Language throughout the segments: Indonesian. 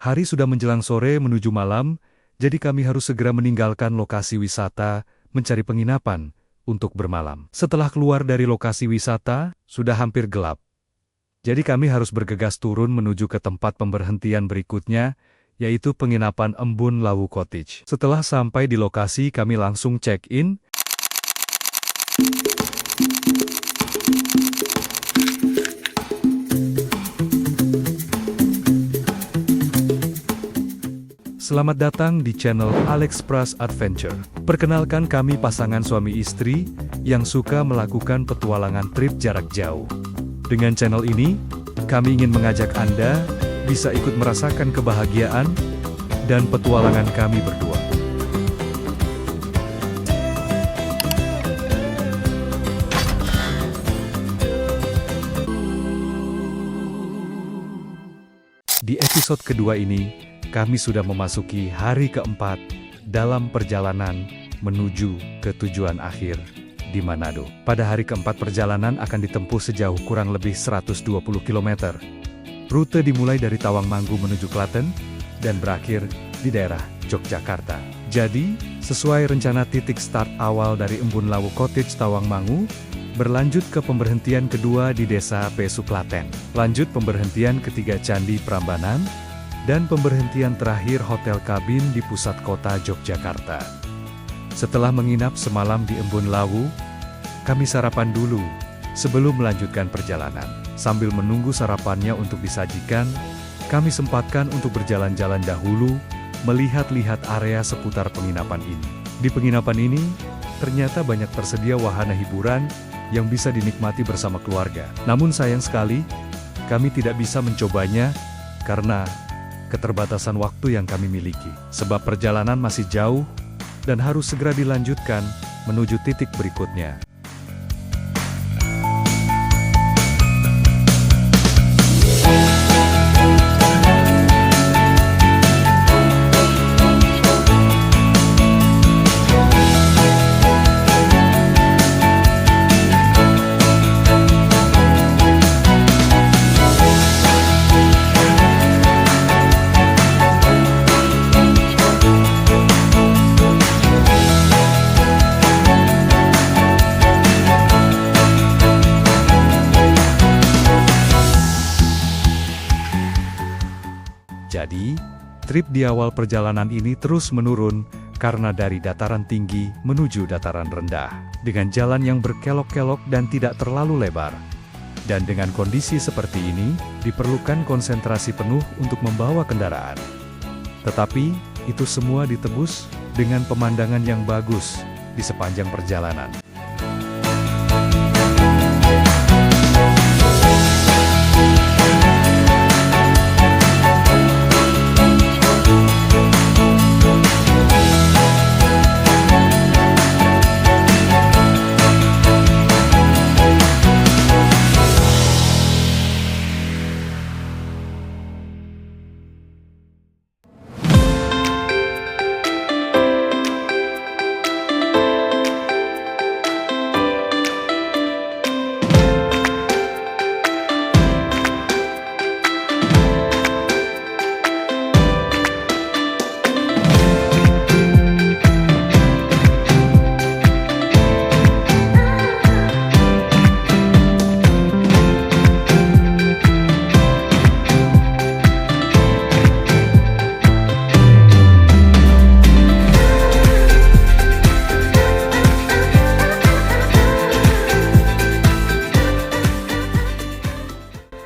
Hari sudah menjelang sore menuju malam, jadi kami harus segera meninggalkan lokasi wisata, mencari penginapan untuk bermalam. Setelah keluar dari lokasi wisata, sudah hampir gelap. Jadi kami harus bergegas turun menuju ke tempat pemberhentian berikutnya, yaitu penginapan Embun Lawu Cottage. Setelah sampai di lokasi, kami langsung check-in. Selamat datang di channel Alex Pras Adventure. Perkenalkan, kami pasangan suami istri yang suka melakukan petualangan trip jarak jauh. Dengan channel ini, kami ingin mengajak Anda bisa ikut merasakan kebahagiaan dan petualangan kami berdua. Di episode kedua ini, kami sudah memasuki hari keempat dalam perjalanan menuju ke tujuan akhir di Manado. Pada hari keempat perjalanan akan ditempuh sejauh kurang lebih 120 km. Rute dimulai dari Tawangmangu menuju Klaten dan berakhir di daerah Yogyakarta. Jadi, sesuai rencana, titik start awal dari Embun Lawu Cottage Tawangmangu berlanjut ke pemberhentian kedua di Desa Pesu Klaten. Lanjut pemberhentian ketiga Candi Prambanan, dan pemberhentian terakhir Hotel Kabin di pusat kota Yogyakarta. Setelah menginap semalam di Embun Lawu, kami sarapan dulu sebelum melanjutkan perjalanan. Sambil menunggu sarapannya untuk disajikan, kami sempatkan untuk berjalan-jalan dahulu, melihat-lihat area seputar penginapan ini. Di penginapan ini, ternyata banyak tersedia wahana hiburan yang bisa dinikmati bersama keluarga. Namun sayang sekali, kami tidak bisa mencobanya karena keterbatasan waktu yang kami miliki. Sebab perjalanan masih jauh dan harus segera dilanjutkan menuju titik berikutnya. Jadi, trip di awal perjalanan ini terus menurun karena dari dataran tinggi menuju dataran rendah, dengan jalan yang berkelok-kelok dan tidak terlalu lebar. Dan dengan kondisi seperti ini, diperlukan konsentrasi penuh untuk membawa kendaraan. Tetapi, itu semua ditebus dengan pemandangan yang bagus di sepanjang perjalanan.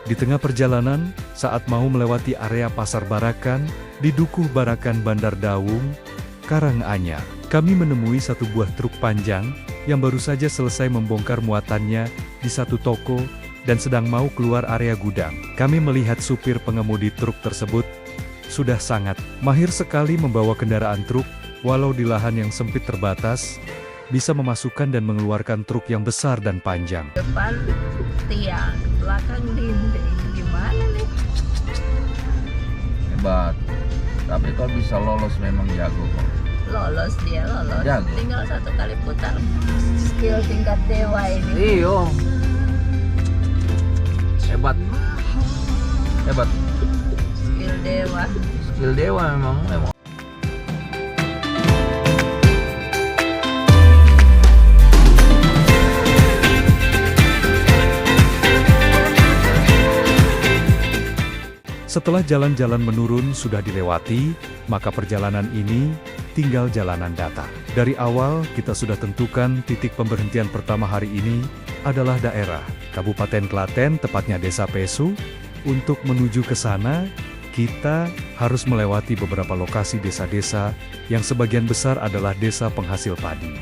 Di tengah perjalanan, saat mau melewati area Pasar Barakan, di Dukuh Barakan Bandar Dawung, Karanganyar, kami menemui satu buah truk panjang, yang baru saja selesai membongkar muatannya di satu toko, dan sedang mau keluar area gudang. Kami melihat supir pengemudi truk tersebut, sudah sangat mahir sekali membawa kendaraan truk, walau di lahan yang sempit terbatas, bisa memasukkan dan mengeluarkan truk yang besar dan panjang. Depan tiang, belakang dinding, gimana nih? Hebat, tapi kok bisa lolos, memang jago kok. Lolos dia, lolos. Jago. Tinggal satu kali putar. Skill tingkat dewa ini. Iyo, hebat, hebat. Skill dewa. skill dewa memang. Setelah jalan-jalan menurun sudah dilewati, maka perjalanan ini tinggal jalanan datar. Dari awal kita sudah tentukan titik pemberhentian pertama hari ini adalah daerah Kabupaten Klaten, tepatnya Desa Pesu. Untuk menuju ke sana, kita harus melewati beberapa lokasi desa-desa yang sebagian besar adalah desa penghasil padi.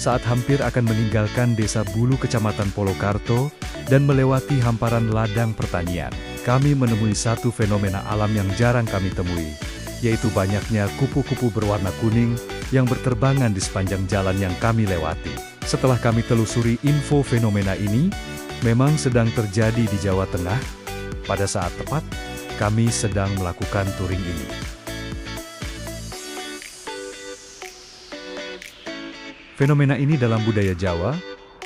Saat hampir akan meninggalkan Desa Bulu Kecamatan Polokarto dan melewati hamparan ladang pertanian, kami menemui satu fenomena alam yang jarang kami temui, yaitu banyaknya kupu-kupu berwarna kuning yang berterbangan di sepanjang jalan yang kami lewati. Setelah kami telusuri info fenomena ini, memang sedang terjadi di Jawa Tengah. Pada saat tepat, kami sedang melakukan touring ini. Fenomena ini dalam budaya Jawa,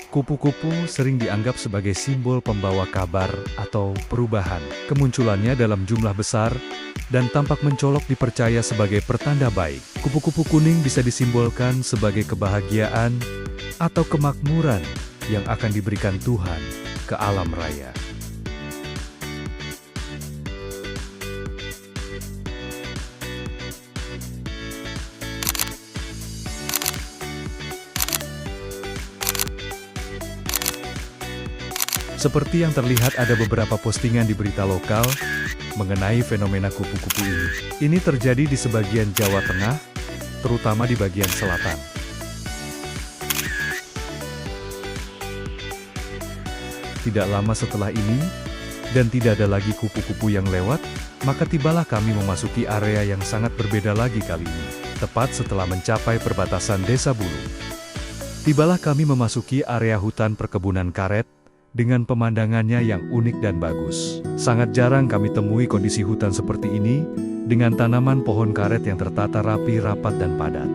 kupu-kupu sering dianggap sebagai simbol pembawa kabar atau perubahan. Kemunculannya dalam jumlah besar dan tampak mencolok dipercaya sebagai pertanda baik. Kupu-kupu kuning bisa disimbolkan sebagai kebahagiaan atau kemakmuran yang akan diberikan Tuhan ke alam raya. Seperti yang terlihat ada beberapa postingan di berita lokal mengenai fenomena kupu-kupu ini. Ini terjadi di sebagian Jawa Tengah, terutama di bagian selatan. Tidak lama setelah ini, dan tidak ada lagi kupu-kupu yang lewat, maka tibalah kami memasuki area yang sangat berbeda lagi kali ini. Tepat setelah mencapai perbatasan Desa Bulu, tibalah kami memasuki area hutan perkebunan karet, dengan pemandangannya yang unik dan bagus. Sangat jarang kami temui kondisi hutan seperti ini, dengan tanaman pohon karet yang tertata rapi, rapat, dan padat.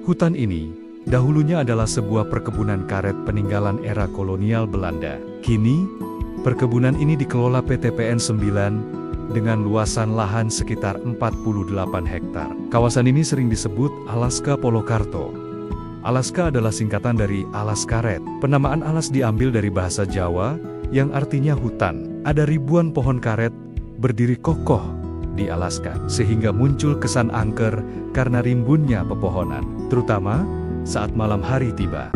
Hutan ini, dahulunya adalah sebuah perkebunan karet peninggalan era kolonial Belanda. Kini, perkebunan ini dikelola PT PN 9, dengan luasan lahan sekitar 48 hektar. Kawasan ini sering disebut Alaska Polokarto. Alaska adalah singkatan dari alas karet. Penamaan alas diambil dari bahasa Jawa, yang artinya hutan. Ada ribuan pohon karet berdiri kokoh di Alaska, sehingga muncul kesan angker karena rimbunnya pepohonan, terutama saat malam hari tiba.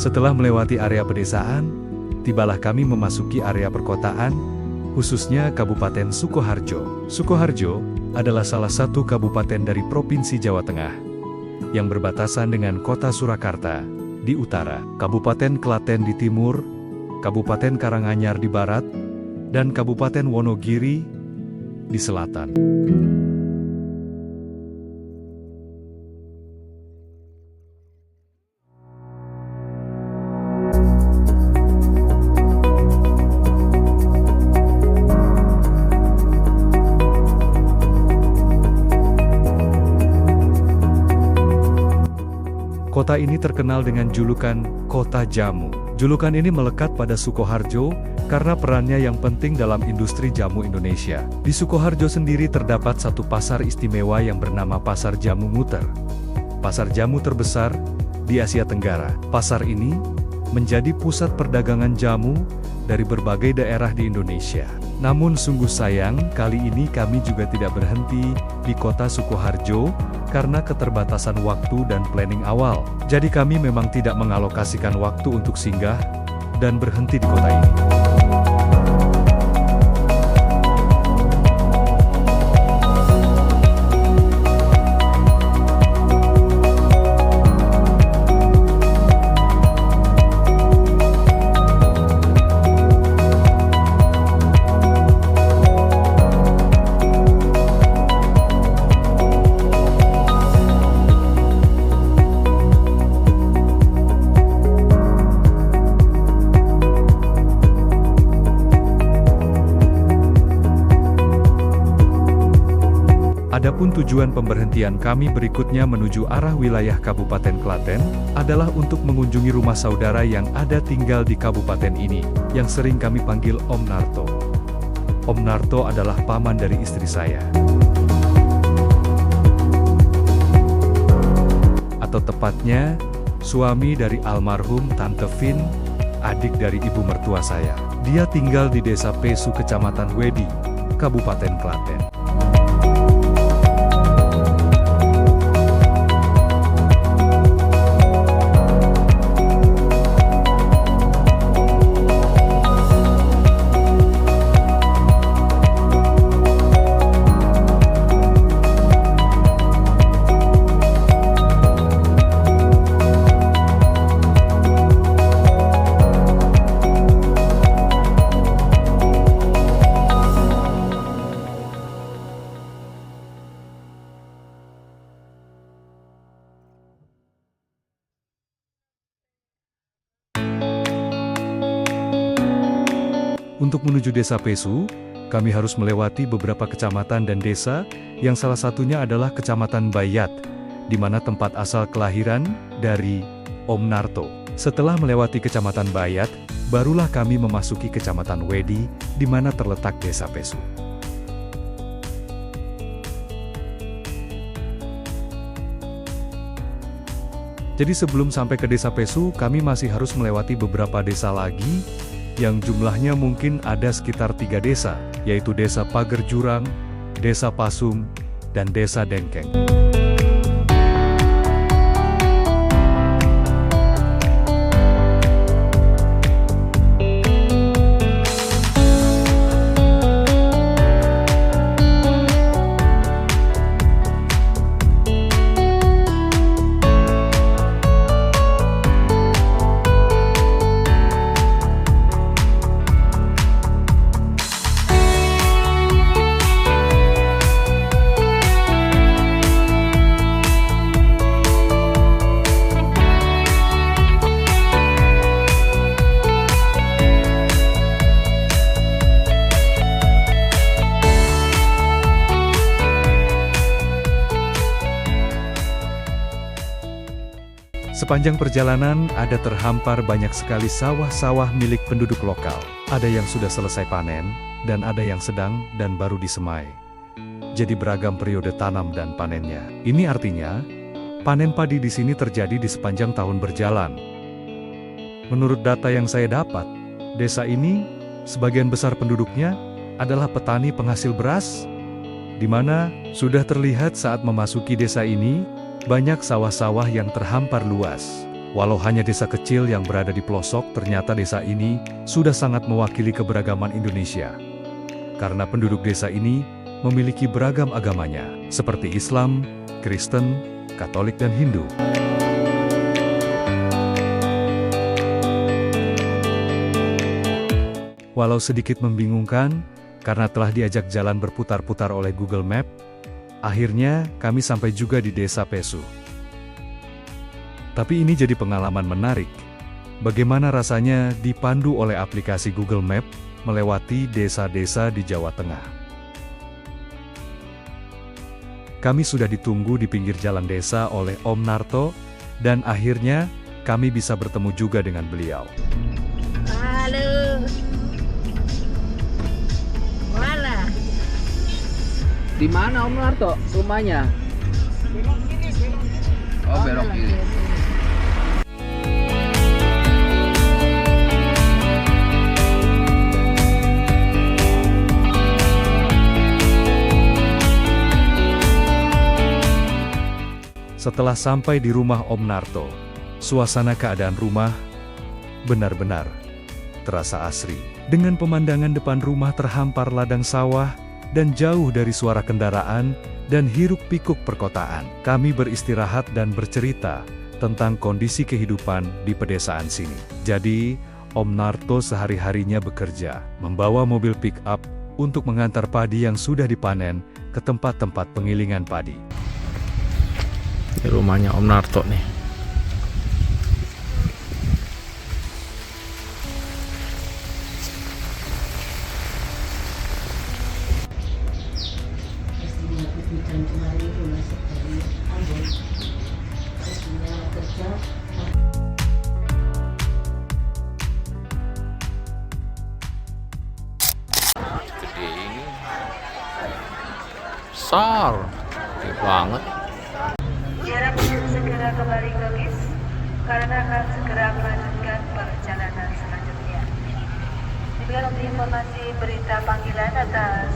Setelah melewati area pedesaan, tibalah kami memasuki area perkotaan, khususnya Kabupaten Sukoharjo. Sukoharjo adalah salah satu kabupaten dari Provinsi Jawa Tengah, yang berbatasan dengan Kota Surakarta di utara, Kabupaten Klaten di timur, Kabupaten Karanganyar di barat, dan Kabupaten Wonogiri di selatan. Kota ini terkenal dengan julukan Kota Jamu. Julukan ini melekat pada Sukoharjo karena perannya yang penting dalam industri jamu Indonesia. Di Sukoharjo sendiri terdapat satu pasar istimewa yang bernama Pasar Jamu Muter. Pasar jamu terbesar di Asia Tenggara. Pasar ini menjadi pusat perdagangan jamu dari berbagai daerah di Indonesia. Namun sungguh sayang, kali ini kami juga tidak berhenti di kota Sukoharjo karena keterbatasan waktu dan planning awal. Jadi kami memang tidak mengalokasikan waktu untuk singgah dan berhenti di kota ini. Adapun tujuan pemberhentian kami berikutnya menuju arah wilayah Kabupaten Klaten, adalah untuk mengunjungi rumah saudara yang ada tinggal di kabupaten ini, yang sering kami panggil Om Narto. Om Narto adalah paman dari istri saya. Atau tepatnya, suami dari almarhum Tante Vin, adik dari ibu mertua saya. Dia tinggal di Desa Pesu, Kecamatan Wedi, Kabupaten Klaten. Untuk menuju Desa Pesu, kami harus melewati beberapa kecamatan dan desa, yang salah satunya adalah Kecamatan Bayat, di mana tempat asal kelahiran dari Om Narto. Setelah melewati Kecamatan Bayat, barulah kami memasuki Kecamatan Wedi, di mana terletak Desa Pesu. Jadi sebelum sampai ke Desa Pesu, kami masih harus melewati beberapa desa lagi, yang jumlahnya mungkin ada sekitar 3 desa, yaitu Desa Pager Jurang, Desa Pasum, dan Desa Dengkeng. Sepanjang perjalanan ada terhampar banyak sekali sawah-sawah milik penduduk lokal. Ada yang sudah selesai panen, dan ada yang sedang dan baru disemai. Jadi beragam periode tanam dan panennya. Ini artinya, panen padi di sini terjadi di sepanjang tahun berjalan. Menurut data yang saya dapat, desa ini, sebagian besar penduduknya, adalah petani penghasil beras, di mana sudah terlihat saat memasuki desa ini, banyak sawah-sawah yang terhampar luas. Walau hanya desa kecil yang berada di pelosok, ternyata desa ini sudah sangat mewakili keberagaman Indonesia. Karena penduduk desa ini memiliki beragam agamanya, seperti Islam, Kristen, Katolik, dan Hindu. Walau sedikit membingungkan, karena telah diajak jalan berputar-putar oleh Google Map, akhirnya kami sampai juga di Desa Pesu. Tapi ini jadi pengalaman menarik. Bagaimana rasanya dipandu oleh aplikasi Google Map melewati desa-desa di Jawa Tengah. Kami sudah ditunggu di pinggir jalan desa oleh Om Narto, Dan akhirnya, kami bisa bertemu juga dengan beliau. Halo. Mana? Di mana Om Narto rumahnya? Oh, belok kiri. Setelah sampai di rumah Om Narto, suasana keadaan rumah benar-benar terasa asri. Dengan pemandangan depan rumah terhampar ladang sawah dan jauh dari suara kendaraan dan hiruk-pikuk perkotaan. Kami beristirahat dan bercerita tentang kondisi kehidupan di pedesaan sini. Jadi, Om Narto sehari-harinya bekerja, membawa mobil pick-up untuk mengantar padi yang sudah dipanen ke tempat-tempat pengilingan padi. Ini rumahnya Om Narto nih. Gede ini. Besar. Gede banget. Diharap untuk segera kembali ke bis karena akan segera melanjutkan perjalanan selanjutnya. Demikian untuk informasi berita panggilan atas